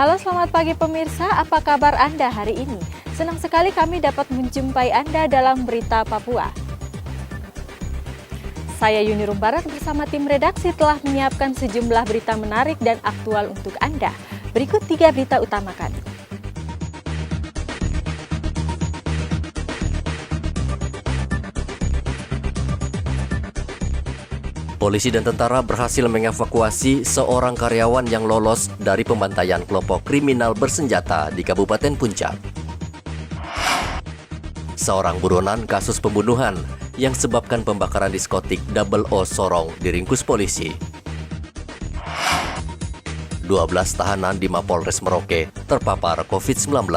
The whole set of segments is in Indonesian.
Halo, selamat pagi pemirsa, apa kabar Anda hari ini? Senang sekali kami dapat menjumpai Anda dalam Berita Papua. Saya Yuni Rumbarat bersama tim redaksi telah menyiapkan sejumlah berita menarik dan aktual untuk Anda. Berikut 3 berita utama kami. Polisi dan tentara berhasil mengevakuasi seorang karyawan yang lolos dari pembantaian kelompok kriminal bersenjata di Kabupaten Puncak. Seorang buronan kasus pembunuhan yang sebabkan pembakaran diskotik Double O Sorong diringkus polisi. 12 tahanan di Mapolres Merauke terpapar COVID-19.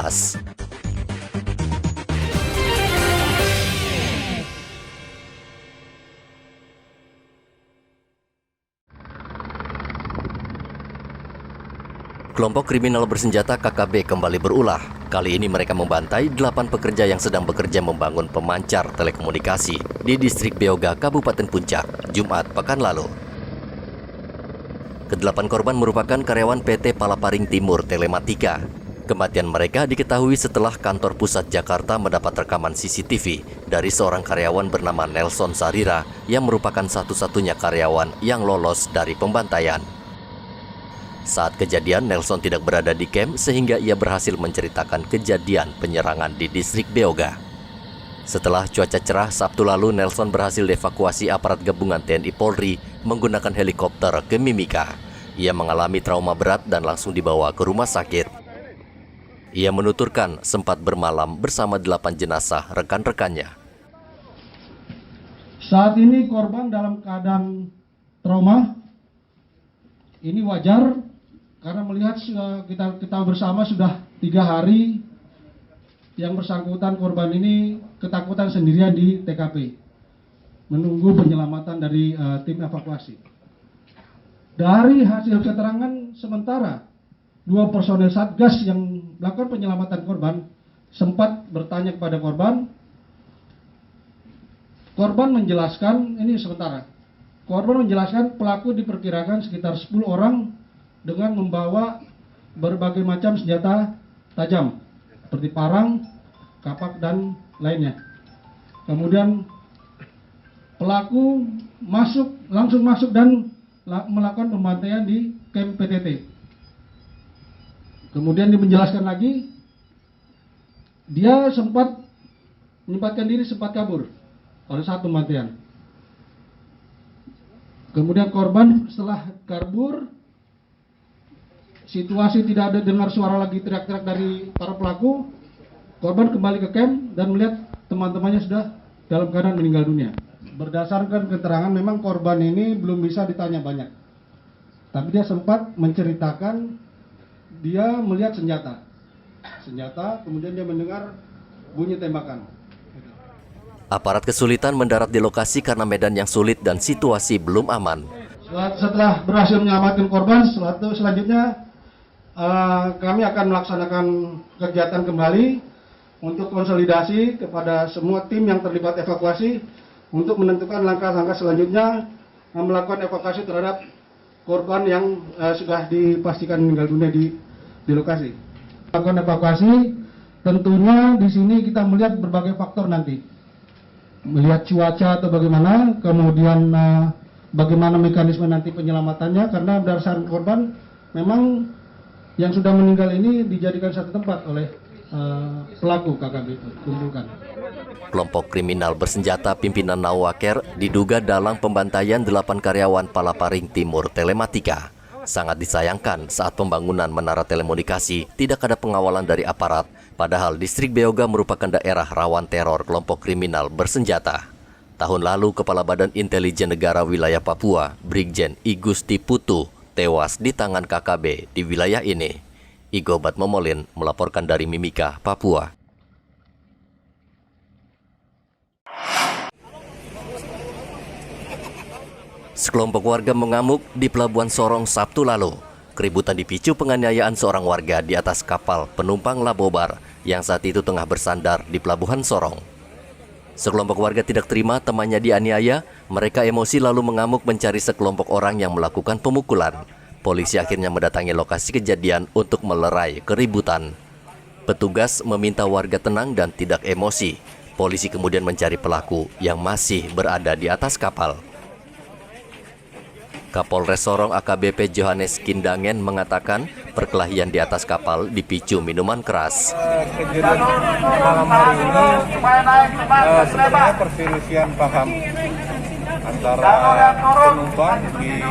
Kelompok kriminal bersenjata KKB kembali berulah. Kali ini mereka membantai 8 pekerja yang sedang bekerja membangun pemancar telekomunikasi di distrik Beoga, Kabupaten Puncak, Jumat pekan lalu. Ke-8 korban merupakan karyawan PT Palaparing Timur Telematika. Kematian mereka diketahui setelah kantor pusat Jakarta mendapat rekaman CCTV dari seorang karyawan bernama Nelson Sarira yang merupakan satu-satunya karyawan yang lolos dari pembantaian. Saat kejadian, Nelson tidak berada di camp sehingga ia berhasil menceritakan kejadian penyerangan di distrik Beoga. Setelah cuaca cerah Sabtu lalu, Nelson berhasil dievakuasi aparat gabungan TNI Polri menggunakan helikopter ke Mimika. Ia mengalami trauma berat dan langsung dibawa ke rumah sakit. Ia menuturkan sempat bermalam bersama 8 jenazah rekan-rekannya. Saat ini korban dalam keadaan trauma. Ini wajar. Karena melihat kita bersama sudah 3 hari yang bersangkutan korban ini ketakutan sendirian di TKP. Menunggu penyelamatan dari tim evakuasi. Dari hasil keterangan sementara, 2 personel Satgas yang melakukan penyelamatan korban sempat bertanya kepada korban. Korban menjelaskan, ini sementara. Korban menjelaskan pelaku diperkirakan sekitar 10 orang dengan membawa berbagai macam senjata tajam seperti parang, kapak, dan lainnya. Kemudian pelaku langsung masuk dan melakukan pembantaian di camp PTT. Kemudian dia menjelaskan lagi, dia sempat menyempatkan diri sempat kabur oleh saat pembantaian. Kemudian korban setelah kabur, situasi tidak ada dengar suara lagi teriak-teriak dari para pelaku. Korban kembali ke camp dan melihat teman-temannya sudah dalam keadaan meninggal dunia. Berdasarkan keterangan memang korban ini belum bisa ditanya banyak. Tapi dia sempat menceritakan dia melihat senjata, kemudian dia mendengar bunyi tembakan. Aparat kesulitan mendarat di lokasi karena medan yang sulit dan situasi belum aman. Setelah berhasil menyelamatkan korban, selanjutnya kami akan melaksanakan kegiatan kembali untuk konsolidasi kepada semua tim yang terlibat evakuasi untuk menentukan langkah-langkah selanjutnya melakukan evakuasi terhadap korban yang sudah dipastikan meninggal dunia di lokasi. Melakukan evakuasi, tentunya di sini kita melihat berbagai faktor nanti. Melihat cuaca atau bagaimana, kemudian bagaimana mekanisme nanti penyelamatannya, karena berdasarkan korban memang yang sudah meninggal ini dijadikan satu tempat oleh pelaku KKB itu kumpulkan. Kelompok kriminal bersenjata pimpinan Nawaker diduga dalam pembantaian 8 karyawan Palaparing Timur Telematika. Sangat disayangkan saat pembangunan menara telekomunikasi tidak ada pengawalan dari aparat, padahal distrik Beoga merupakan daerah rawan teror kelompok kriminal bersenjata. Tahun lalu, Kepala Badan Intelijen Negara Wilayah Papua, Brigjen I Gusti Putu, tewas di tangan KKB di wilayah ini. Igobat Momolin melaporkan dari Mimika, Papua. Sekelompok warga mengamuk di Pelabuhan Sorong Sabtu lalu. Keributan dipicu penganiayaan seorang warga di atas kapal penumpang Labobar yang saat itu tengah bersandar di Pelabuhan Sorong. Sekelompok warga tidak terima temannya dianiaya, mereka emosi lalu mengamuk mencari sekelompok orang yang melakukan pemukulan. Polisi akhirnya mendatangi lokasi kejadian untuk melerai keributan. Petugas meminta warga tenang dan tidak emosi. Polisi kemudian mencari pelaku yang masih berada di atas kapal. Kapolres Sorong AKBP Johannes Kindangen mengatakan perkelahian di atas kapal dipicu minuman keras. Kejadian malam hari ini sebenarnya perselisihan paham antara penumpang di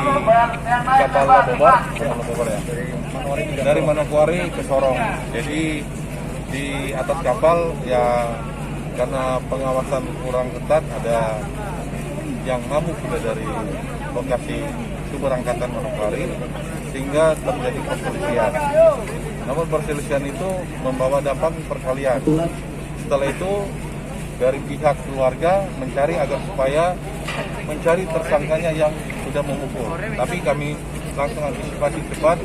kapal Labobar ya, dari Manokwari ke Sorong. Jadi di atas kapal ya karena pengawasan kurang ketat, ada yang mabuk sudah dari lokasi keberangkatan Manokwari sehingga terjadi perselisihan. Namun perselisihan itu membawa dampak perkelahian. Setelah itu dari pihak keluarga mencari agar supaya mencari tersangkanya yang sudah memukul. Tapi kami langsung antisipasi cepat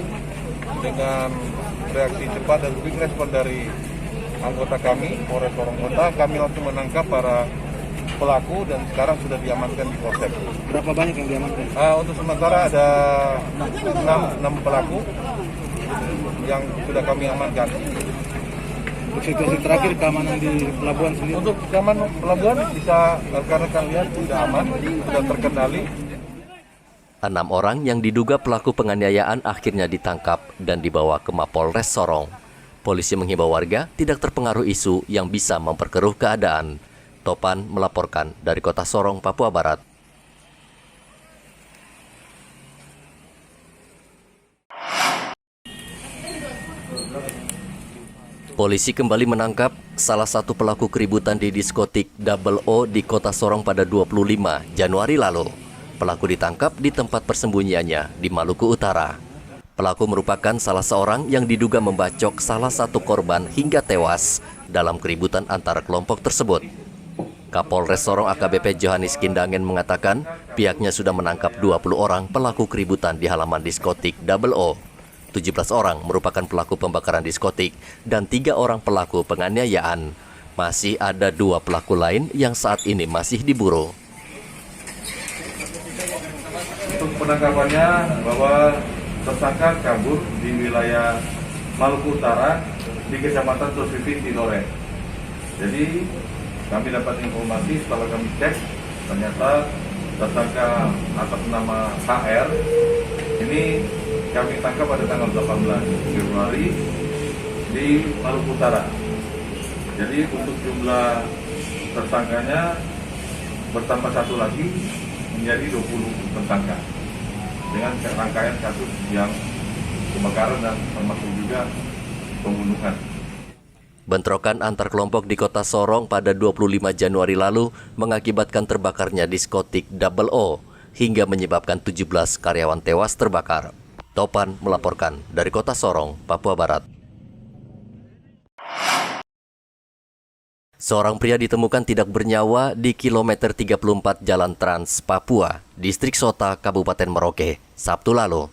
dengan reaksi cepat dan quick respon dari anggota kami, Polres Sorong Kota. Kami langsung menangkap para pelaku dan sekarang sudah diamankan di Polsek. Berapa banyak yang diamankan? Untuk sementara ada 6 pelaku yang sudah kami amankan. Untuk situasi terakhir keamanan di pelabuhan sendiri? Untuk keamanan pelabuhan bisa rekan-rekan lihat sudah aman, sudah terkendali. 6 orang yang diduga pelaku penganiayaan akhirnya ditangkap dan dibawa ke Mapolres Sorong. Polisi menghimbau warga tidak terpengaruh isu yang bisa memperkeruh keadaan. Topan melaporkan dari Kota Sorong, Papua Barat. Polisi kembali menangkap salah satu pelaku keributan di diskotik Double O di Kota Sorong pada 25 Januari lalu. Pelaku ditangkap di tempat persembunyiannya di Maluku Utara. Pelaku merupakan salah seorang yang diduga membacok salah satu korban hingga tewas dalam keributan antara kelompok tersebut. Kapolres Sorong AKBP Johannes Kindangen mengatakan pihaknya sudah menangkap 20 orang pelaku keributan di halaman diskotik Double O. 17 orang merupakan pelaku pembakaran diskotik dan 3 orang pelaku penganiayaan. Masih ada 2 pelaku lain yang saat ini masih diburu. Untuk penangkapannya bahwa tersangka kabur di wilayah Maluku Utara di Kecamatan Tosvivi, Tidore. Jadi kami dapat informasi setelah kami cek, ternyata tersangka atas nama HR ini kami tangkap pada tanggal 18 Februari di Maluku Utara. Jadi untuk jumlah tersangkanya bertambah 1 lagi menjadi 20 tersangka dengan rangkaian kasus yang kebakaran dan termasuk juga pembunuhan. Bentrokan antar kelompok di Kota Sorong pada 25 Januari lalu mengakibatkan terbakarnya diskotik Double O hingga menyebabkan 17 karyawan tewas terbakar. Topan melaporkan dari Kota Sorong, Papua Barat. Seorang pria ditemukan tidak bernyawa di kilometer 34 Jalan Trans Papua, Distrik Sota, Kabupaten Merauke, Sabtu lalu.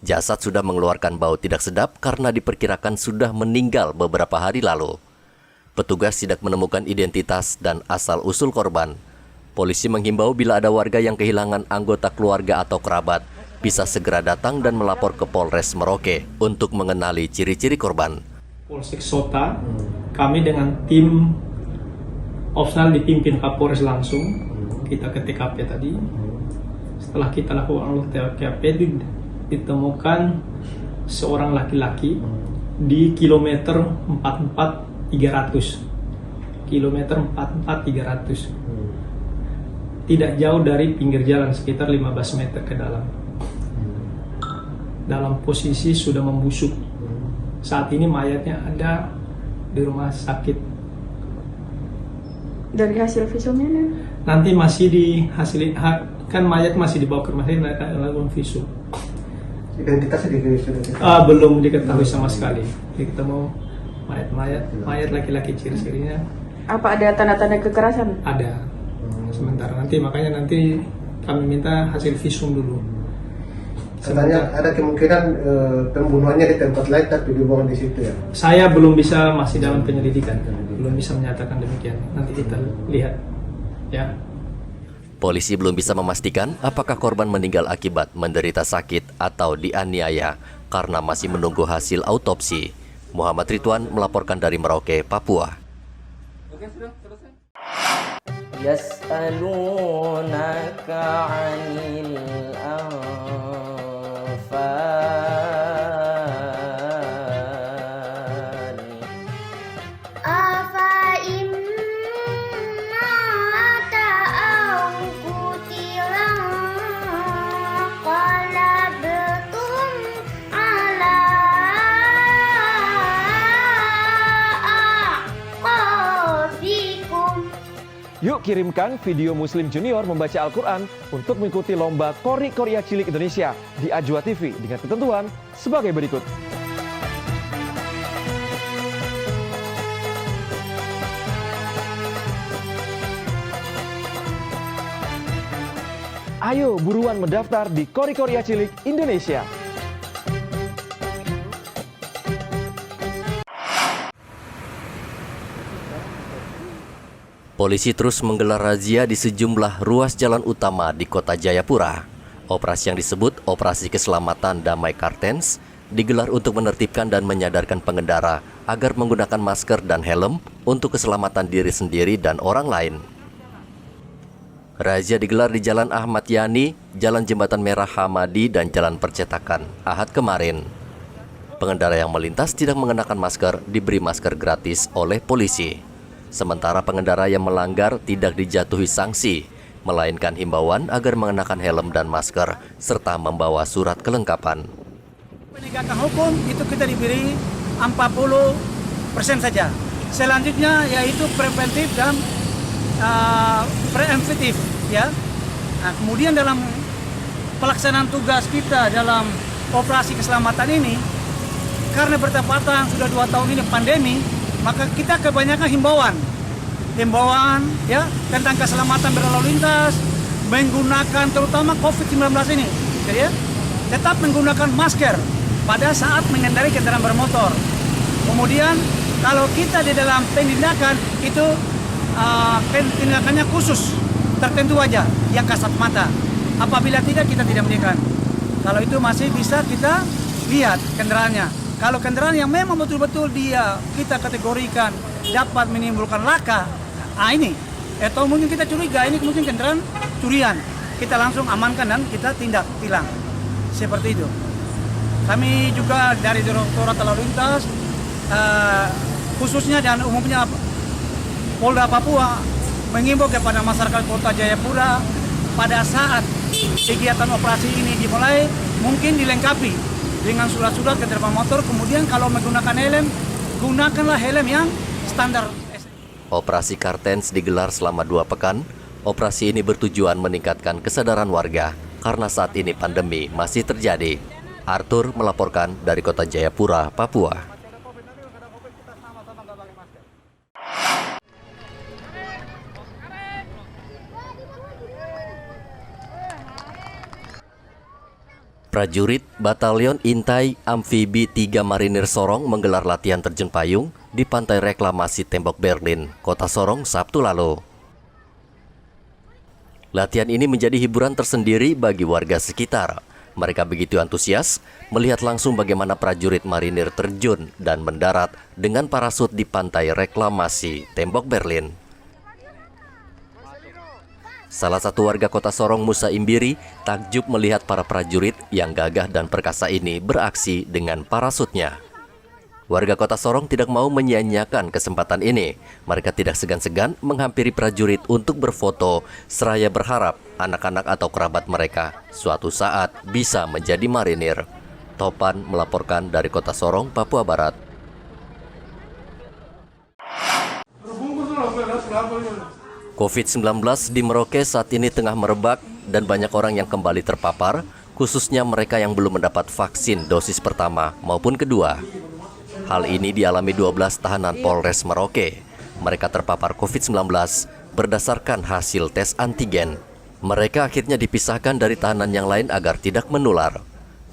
Jasad sudah mengeluarkan bau tidak sedap karena diperkirakan sudah meninggal beberapa hari lalu. Petugas tidak menemukan identitas dan asal-usul korban. Polisi menghimbau bila ada warga yang kehilangan anggota keluarga atau kerabat, bisa segera datang dan melapor ke Polres Merauke untuk mengenali ciri-ciri korban. Polsek Sota, kami dengan tim Opsnal dipimpin Kapolres langsung, kita ke TKP tadi. Setelah kita lakukan olah TKP, ditemukan seorang laki-laki di kilometer 44300. Kilometer 44300. Tidak jauh dari pinggir jalan, sekitar 15 meter ke dalam. Dalam posisi sudah membusuk. Saat ini mayatnya ada di rumah sakit. Dari hasil visumnya? Nanti masih dihasilin, kan mayat masih dibawa ke rumah sakit, mereka lakukan visum. Identitasnya Belum diketahui sama sekali. Ketemu mayat laki-laki, ciri-cirinya. Apa ada tanda-tanda kekerasan? Ada. Sementara nanti kami minta hasil visum dulu. Katanya ada kemungkinan pembunuhannya di tempat lain tapi dibuang di situ ya. Saya belum bisa, masih dalam penyelidikan, belum bisa menyatakan demikian. Nanti kita lihat, ya. Polisi belum bisa memastikan apakah korban meninggal akibat menderita sakit atau dianiaya karena masih menunggu hasil autopsi. Muhammad Ridwan melaporkan dari Merauke, Papua. Yas'alunaka 'anil anfal afa imma ta'au kutilang qalabtum ala aqabikum. Yuk kirimkan video Muslim Junior membaca Al-Quran untuk mengikuti lomba Qori Korea Cilik Indonesia di Ajwa TV dengan ketentuan sebagai berikut. Ayo buruan mendaftar di Qori Korea Cilik Indonesia. Polisi terus menggelar razia di sejumlah ruas jalan utama di Kota Jayapura. Operasi yang disebut Operasi Keselamatan Damai Kartens digelar untuk menertibkan dan menyadarkan pengendara agar menggunakan masker dan helm untuk keselamatan diri sendiri dan orang lain. Razia digelar di Jalan Ahmad Yani, Jalan Jembatan Merah Hamadi, dan Jalan Percetakan Ahad kemarin. Pengendara yang melintas tidak mengenakan masker diberi masker gratis oleh polisi. Sementara pengendara yang melanggar tidak dijatuhi sanksi, melainkan himbauan agar mengenakan helm dan masker serta membawa surat kelengkapan. Penegakan hukum itu kita diberi 40% saja. Selanjutnya yaitu preventif dan preemptif, ya. Nah, kemudian dalam pelaksanaan tugas kita dalam operasi keselamatan ini, karena bertepatan sudah 2 tahun ini pandemi, maka kita kebanyakan himbauan ya tentang keselamatan berlalu lintas, menggunakan terutama COVID-19 ini, ya, tetap menggunakan masker pada saat mengendarai kendaraan bermotor. Kemudian kalau kita di dalam penindakan itu tindakannya khusus tertentu aja yang kasat mata. Apabila tidak, kita tidak berikan. Kalau itu masih bisa kita lihat kendaraannya. Kalau kendaraan yang memang betul-betul kita kategorikan dapat menimbulkan laka, ini atau mungkin kita curiga ini mungkin kendaraan curian, kita langsung amankan dan kita tindak tilang. Seperti itu. Kami juga dari Direktorat Lalu Lintas khususnya dan umumnya Polda Papua mengimbau kepada masyarakat Kota Jayapura pada saat kegiatan operasi ini dimulai mungkin dilengkapi dengan surat-surat kendaraan motor. Kemudian kalau menggunakan helm, gunakanlah helm yang standar. Operasi Kartens digelar selama 2 pekan. Operasi ini bertujuan meningkatkan kesadaran warga karena saat ini pandemi masih terjadi. Arthur melaporkan dari Kota Jayapura, Papua. Prajurit Batalion Intai Amfibi 3 Marinir Sorong menggelar latihan terjun payung di Pantai Reklamasi Tembok Berlin, Kota Sorong, Sabtu lalu. Latihan ini menjadi hiburan tersendiri bagi warga sekitar. Mereka begitu antusias melihat langsung bagaimana prajurit marinir terjun dan mendarat dengan parasut di Pantai Reklamasi Tembok Berlin. Salah satu warga Kota Sorong, Musa Imbiri, takjub melihat para prajurit yang gagah dan perkasa ini beraksi dengan parasutnya. Warga Kota Sorong tidak mau menyia-nyiakan kesempatan ini. Mereka tidak segan-segan menghampiri prajurit untuk berfoto, seraya berharap anak-anak atau kerabat mereka suatu saat bisa menjadi marinir. Topan melaporkan dari Kota Sorong, Papua Barat. COVID-19 di Merauke saat ini tengah merebak dan banyak orang yang kembali terpapar, khususnya mereka yang belum mendapat vaksin dosis pertama maupun kedua. Hal ini dialami 12 tahanan Polres Merauke. Mereka terpapar COVID-19 berdasarkan hasil tes antigen. Mereka akhirnya dipisahkan dari tahanan yang lain agar tidak menular.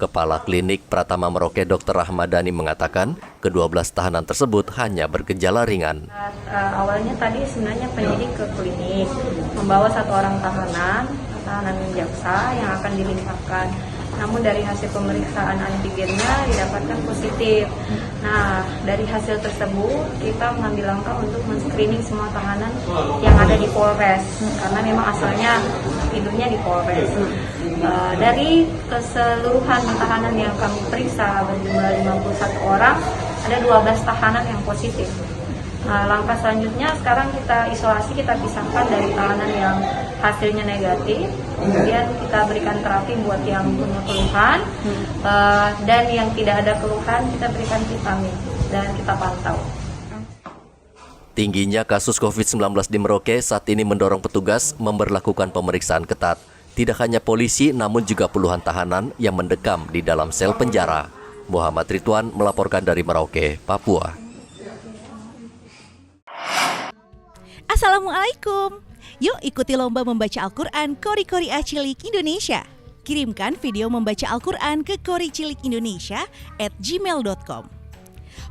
Kepala Klinik Pratama Merauke Dr. Rahmadani mengatakan ke-12 tahanan tersebut hanya bergejala ringan. Awalnya tadi sebenarnya penyidik ke klinik membawa 1 orang tahanan jaksa yang akan dilimpahkan. Namun dari hasil pemeriksaan antigennya didapatkan positif. Nah, dari hasil tersebut kita mengambil langkah untuk men-screening semua tahanan yang ada di Polres, karena memang asalnya hidupnya di Polres. Dari keseluruhan tahanan yang kami periksa berjumlah 51 orang, ada 12 tahanan yang positif. Nah, langkah selanjutnya sekarang kita isolasi, kita pisahkan dari tahanan yang hasilnya negatif, kemudian kita berikan terapi buat yang punya keluhan, dan yang tidak ada keluhan kita berikan vitamin dan kita pantau. Tingginya kasus COVID-19 di Merauke saat ini mendorong petugas memberlakukan pemeriksaan ketat. Tidak hanya polisi, namun juga puluhan tahanan yang mendekam di dalam sel penjara. Muhammad Ridwan melaporkan dari Merauke, Papua. Assalamualaikum. Yuk ikuti lomba membaca Al-Quran Kori Kori Cilik Indonesia. Kirimkan video membaca Al-Quran ke koricilikindonesia@gmail.com.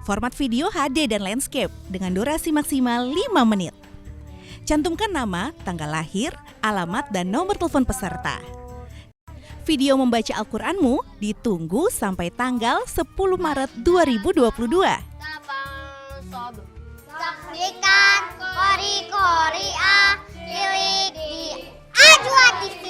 Format video HD dan landscape dengan durasi maksimal 5 menit. Cantumkan nama, tanggal lahir, alamat, dan nomor telepon peserta. Video membaca Al-Quranmu ditunggu sampai tanggal 10 Maret 2022. Saksikan Kori-Kori Cilik di Ajwa TV.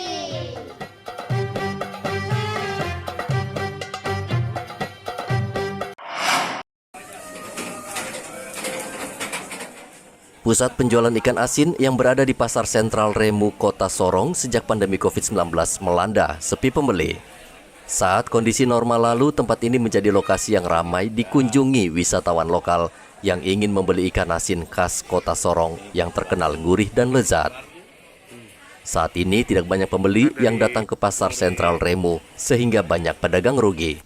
Pusat penjualan ikan asin yang berada di Pasar Sentral Remu, Kota Sorong sejak pandemi COVID-19 melanda, sepi pembeli. Saat kondisi normal lalu, tempat ini menjadi lokasi yang ramai dikunjungi wisatawan lokal yang ingin membeli ikan asin khas Kota Sorong yang terkenal gurih dan lezat. Saat ini tidak banyak pembeli yang datang ke Pasar Sentral Remu sehingga banyak pedagang rugi.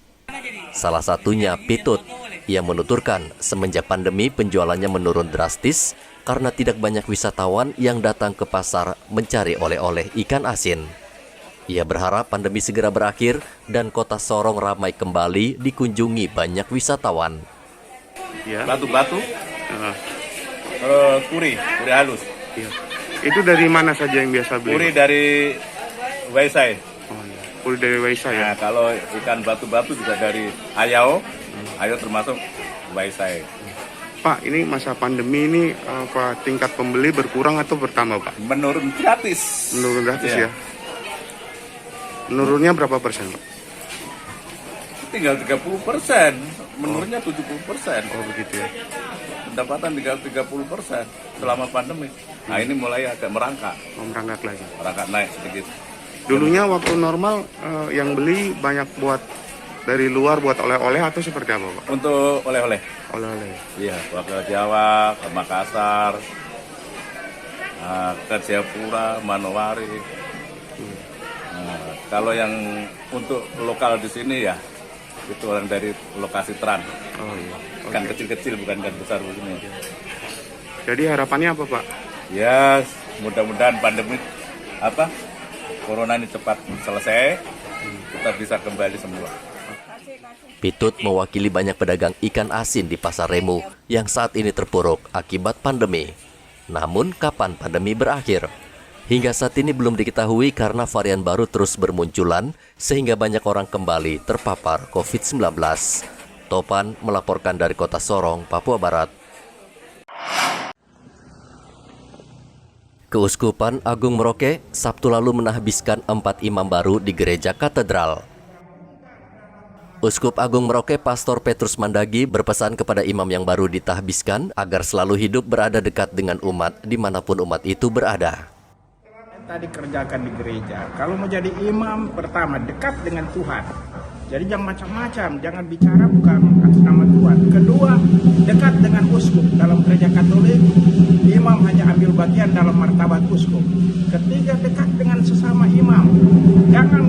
Salah satunya Pitut. Ia menuturkan semenjak pandemi penjualannya menurun drastis karena tidak banyak wisatawan yang datang ke pasar mencari oleh-oleh ikan asin. Ia berharap pandemi segera berakhir dan Kota Sorong ramai kembali dikunjungi banyak wisatawan. Ya. Batu-batu, kuri halus. Ya. Itu dari mana saja yang biasa beli? Kuri dari Waisai. Oh, ya. Kuri dari Waisai. Nah, kalau ikan batu-batu juga dari Ayau. Ayau termasuk Waisai. Pak, ini masa pandemi ini tingkat pembeli berkurang atau bertambah, Pak? Menurun gratis. Menurun gratis ya. Menurunnya berapa persen, Pak? Tinggal 30%, menurunnya 70%. Oh begitu ya. Pendapatan tinggal 30% selama pandemi. Nah ini mulai agak merangkak. Oh, merangkak lagi. Merangkak naik sedikit. Dulunya waktu normal yang beli banyak buat dari luar buat oleh-oleh atau seperti apa, Pak? Untuk oleh-oleh. Oleh-oleh. Iya, ke Jawa, ke Makassar, ke Jayapura, Manowari. Nah, kalau yang untuk lokal di sini ya, itu orang dari lokasi Tran. Oh iya. Ikan kecil-kecil, bukan ikan besar begini. Jadi harapannya apa, Pak? Ya, mudah-mudahan pandemi corona ini cepat selesai, kita bisa kembali semula. Pitut mewakili banyak pedagang ikan asin di Pasar Remu yang saat ini terpuruk akibat pandemi. Namun, kapan pandemi berakhir? Hingga saat ini belum diketahui karena varian baru terus bermunculan sehingga banyak orang kembali terpapar COVID-19. Topan melaporkan dari Kota Sorong, Papua Barat. Keuskupan Agung Merauke Sabtu lalu menahbiskan 4 imam baru di Gereja Katedral. Uskup Agung Merauke Pastor Petrus Mandagi berpesan kepada imam yang baru ditahbiskan agar selalu hidup berada dekat dengan umat dimanapun umat itu berada. Tadi kerjakan di gereja. Kalau mau jadi imam, pertama dekat dengan Tuhan. Jadi jangan macam-macam, jangan bicara bukan atas nama Tuhan. Kedua, dekat dengan uskup. Dalam gereja Katolik, imam hanya ambil bagian dalam martabat uskup. Ketiga, dekat dengan sesama imam. Jangan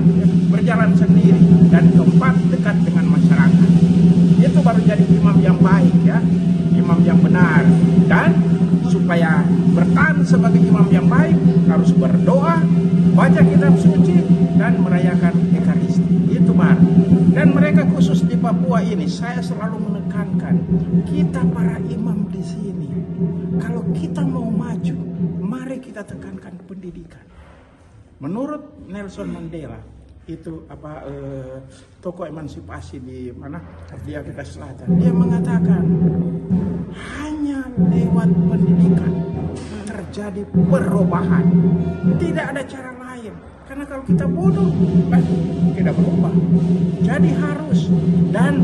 berjalan sendiri. Dan keempat, dekat dengan masyarakat. Itu baru jadi imam yang baik ya, imam yang benar. Dan supaya bertahan sebagai imam yang baik, harus berdoa, baca kitab suci, dan merayakan Ekaristi. Itu baru. Dan mereka khusus di Papua ini, saya selalu menekankan, kita para imam di sini, kalau kita mau maju, mari kita tekankan pendidikan. Menurut Nelson Mandela, itu tokoh emansipasi di mana di Afrika Selatan, dia mengatakan hanya lewat pendidikan terjadi perubahan, tidak ada cara lain. Karena kalau kita bodoh, tidak berubah. Jadi harus, dan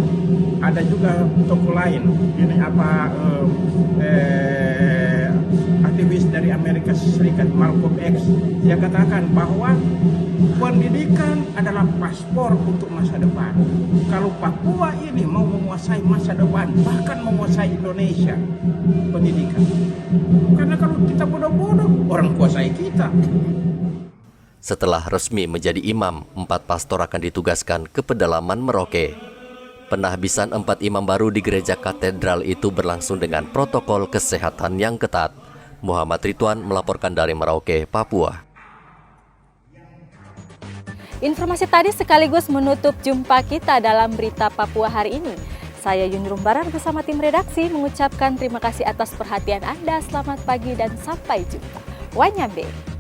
ada juga tokoh lain, ini aktivis dari Amerika Serikat, Malcolm X, dia katakan bahwa pendidikan adalah paspor untuk masa depan. Kalau Papua ini mau menguasai masa depan, bahkan menguasai Indonesia, pendidikan. Karena kalau kita bodoh-bodoh, orang kuasai kita. Setelah resmi menjadi imam, 4 pastor akan ditugaskan ke pedalaman Merauke. Penahbisan 4 imam baru di gereja katedral itu berlangsung dengan protokol kesehatan yang ketat. Muhammad Ridwan melaporkan dari Merauke, Papua. Informasi tadi sekaligus menutup jumpa kita dalam berita Papua hari ini. Saya Yuni Rumbaran bersama tim redaksi mengucapkan terima kasih atas perhatian Anda. Selamat pagi dan sampai jumpa. Wanyambe.